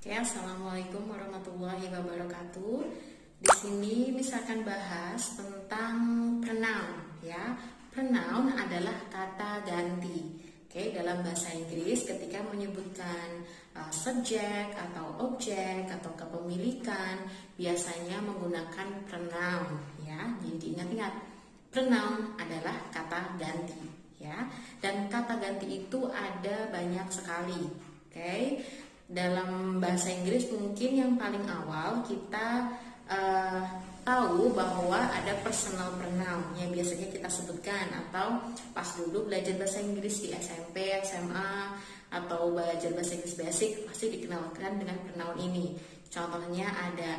Oke, assalamualaikum warahmatullahi wabarakatuh. Di sini misalkan bahas tentang pronoun, ya. Pronoun adalah kata ganti. Oke, dalam bahasa Inggris ketika menyebutkan subjek atau objek atau kepemilikan biasanya menggunakan pronoun, ya. Jadi ingat-ingat, pronoun adalah kata ganti, ya. Dan kata ganti itu ada banyak sekali. Oke. Dalam bahasa Inggris mungkin yang paling awal kita tahu bahwa ada personal pronoun yang biasanya kita sebutkan atau pas dulu belajar bahasa Inggris di SMP, SMA atau belajar bahasa Inggris basic pasti dikenalkan dengan pronoun ini. Contohnya ada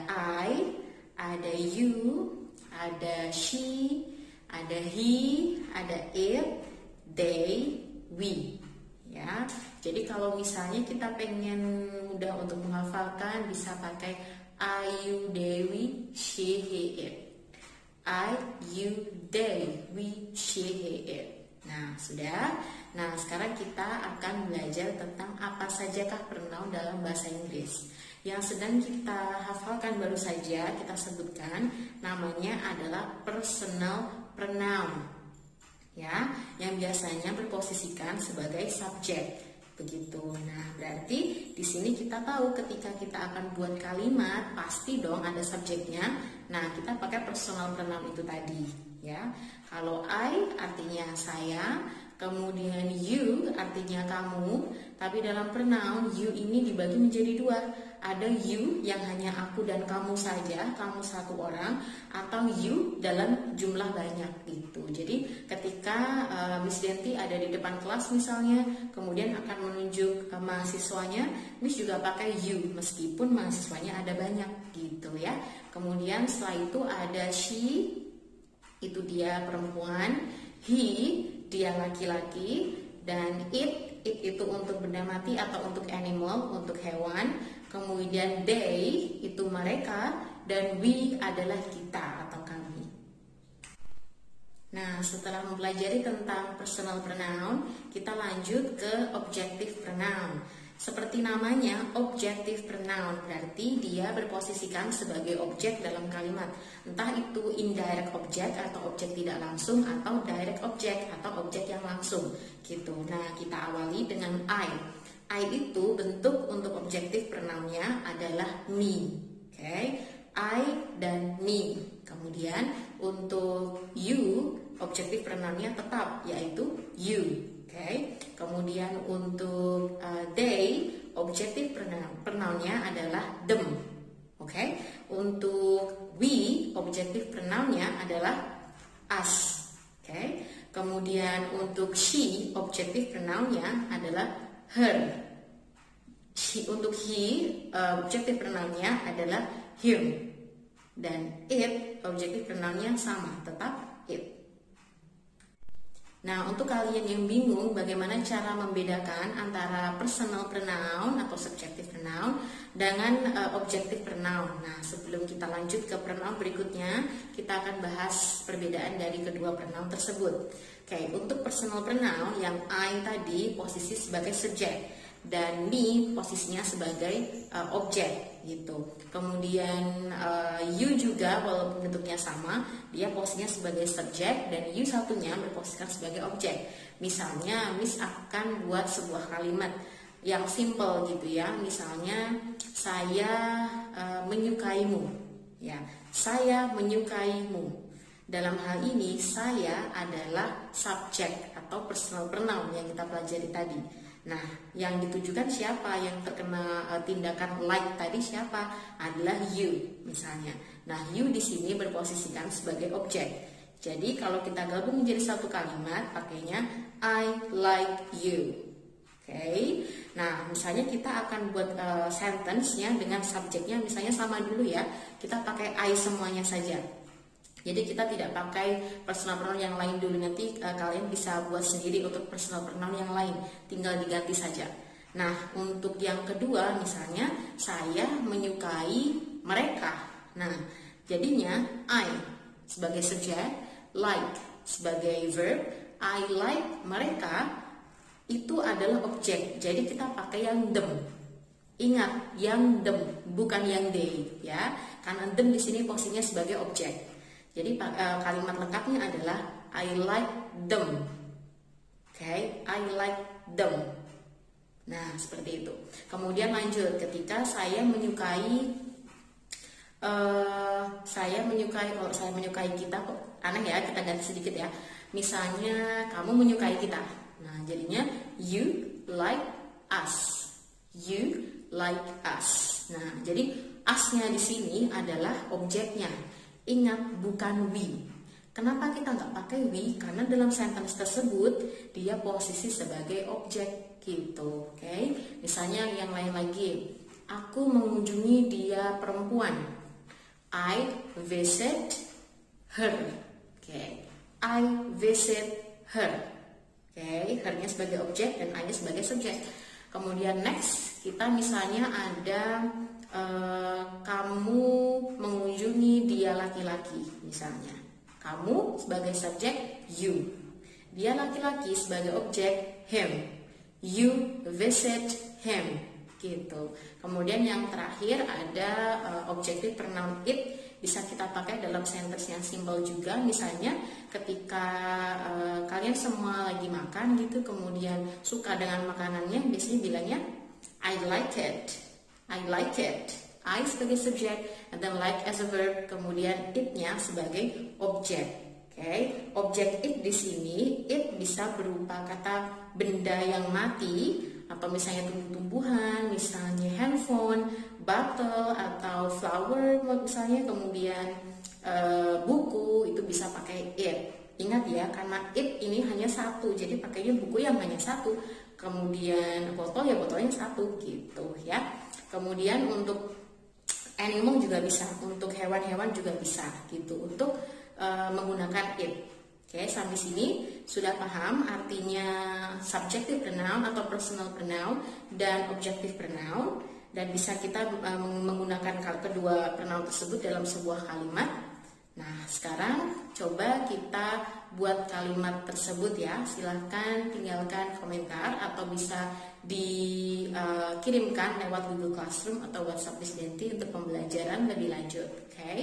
I, ada you, ada she, ada he, ada it, they, we. Ya, jadi kalau misalnya kita pengen mudah untuk menghafalkan bisa pakai I, you, they, we, she, he, it. I, you, they, we, she, he, it. Nah, sudah. Nah, sekarang kita akan belajar tentang apa sajakah pronoun dalam bahasa Inggris. Yang sedang kita hafalkan baru saja kita sebutkan namanya adalah personal pronoun. Ya, yang biasanya berposisikan sebagai subjek, begitu. Nah, berarti di sini kita tahu ketika kita akan buat kalimat pasti dong ada subjeknya. Nah, kita pakai personal pronoun itu tadi, ya. Kalau I artinya saya, kemudian you artinya kamu, tapi dalam pronoun you ini dibagi menjadi dua. Ada you yang hanya aku dan kamu saja, kamu satu orang, atau you dalam jumlah banyak gitu. Jadi ketika Miss Denti ada di depan kelas misalnya, kemudian akan menunjuk mahasiswanya, Miss juga pakai you meskipun mahasiswanya ada banyak gitu ya. Kemudian setelah itu ada she, itu dia perempuan, he, dia laki-laki, dan it itu untuk benda mati atau untuk animal, untuk hewan. Kemudian they itu mereka, dan we adalah kita atau kami. Nah, setelah mempelajari tentang personal pronoun, kita lanjut ke objective pronoun. Seperti namanya, objective pronoun berarti dia berposisikan sebagai objek dalam kalimat. Entah itu indirect object atau objek tidak langsung, atau direct object atau objek yang langsung gitu. Nah, kita awali dengan I. I itu bentuk untuk objektif pronounnya adalah me. Oke, I dan me. Kemudian untuk you, objektif pronounnya tetap yaitu you. Oke. Kemudian untuk they, objektif pronounnya adalah them. Oke. Untuk we, objektif pronounnya adalah us. Oke. Kemudian untuk she, objektif pronounnya adalah her. Untuk he, objektif pronounnya adalah him. Dan it, objektif pronounnya sama, tetap it. Nah, untuk kalian yang bingung bagaimana cara membedakan antara personal pronoun atau subjective pronoun dengan objective pronoun. Nah, sebelum kita lanjut ke pronoun berikutnya, kita akan bahas perbedaan dari kedua pronoun tersebut. Oke, untuk personal pronoun yang I tadi posisi sebagai subjek dan me posisinya sebagai objek gitu. Kemudian you juga walaupun bentuknya sama, dia posisinya sebagai subjek dan you satunya berposisikan sebagai objek. Misalnya Miss akan buat sebuah kalimat yang simple gitu ya. Misalnya saya menyukaimu. Ya, saya menyukaimu. Dalam hal ini saya adalah subjek atau personal pronoun yang kita pelajari tadi. Nah, yang ditujukan siapa, yang terkena tindakan like tadi siapa? Adalah you misalnya. Nah, you di sini berposisikan sebagai objek. Jadi kalau kita gabung menjadi satu kalimat, pakainya I like you. Oke. Nah, misalnya kita akan buat sentence-nya dengan subjeknya misalnya sama dulu ya. Kita pakai I semuanya saja. Jadi kita tidak pakai personal pronoun yang lain dulu, nanti kalian bisa buat sendiri untuk personal pronoun yang lain, tinggal diganti saja. Nah, untuk yang kedua misalnya saya menyukai mereka. Nah, jadinya I sebagai subjek, like sebagai verb, I like mereka itu adalah objek. Jadi kita pakai yang them. Ingat, yang them, bukan yang they, ya. Karena them di sini posisinya sebagai objek. Jadi kalimat lengkapnya adalah I like them. Oke, I like them. Nah, seperti itu. Kemudian lanjut, ketika saya menyukai, kalau saya menyukai kita, kok aneh ya, kita ganti sedikit ya. Misalnya kamu menyukai kita. Nah, jadinya you like us. You like us. Nah, jadi us-nya di sini adalah objeknya. Ingat, bukan we. Kenapa kita nggak pakai we? Karena dalam sentence tersebut dia posisi sebagai objek gitu. Oke? Misalnya yang lain lagi. Aku mengunjungi dia perempuan. I visit her. Oke. I visit her. Oke, her-nya sebagai objek dan I-nya sebagai subjek. Kemudian next, kita misalnya ada kamu mengunjungi dia laki-laki misalnya. Kamu sebagai subjek, you. Dia laki-laki sebagai objek, him. You visit him, gitu. Kemudian yang terakhir ada objective pronoun it, bisa kita pakai dalam sentence yang simple juga. Misalnya ketika kalian semua lagi makan gitu, kemudian suka dengan makanannya, biasanya bilangnya I like it. I like it. I sebagai subjek, and then like as a verb, kemudian it-nya sebagai objek. Oke, objek it di sini, it bisa berupa kata benda yang mati, atau misalnya tumbuh-tumbuhan, misalnya handphone, bottle, atau flower misalnya, kemudian buku, itu bisa pakai it. Ingat ya, karena it ini hanya satu, jadi pakainya buku yang hanya satu. Kemudian botol ya botolnya satu gitu ya. Kemudian untuk animal juga bisa, untuk hewan-hewan juga bisa gitu, untuk menggunakan it. Oke, sampai sini sudah paham artinya subjective pronoun atau personal pronoun dan objective pronoun, dan bisa kita menggunakan kedua pronoun tersebut dalam sebuah kalimat. Nah, sekarang coba kita buat kalimat tersebut ya. Silahkan tinggalkan komentar atau bisa dikirimkan lewat Google Classroom atau WhatsApp Miss Denti untuk pembelajaran lebih lanjut. Oke?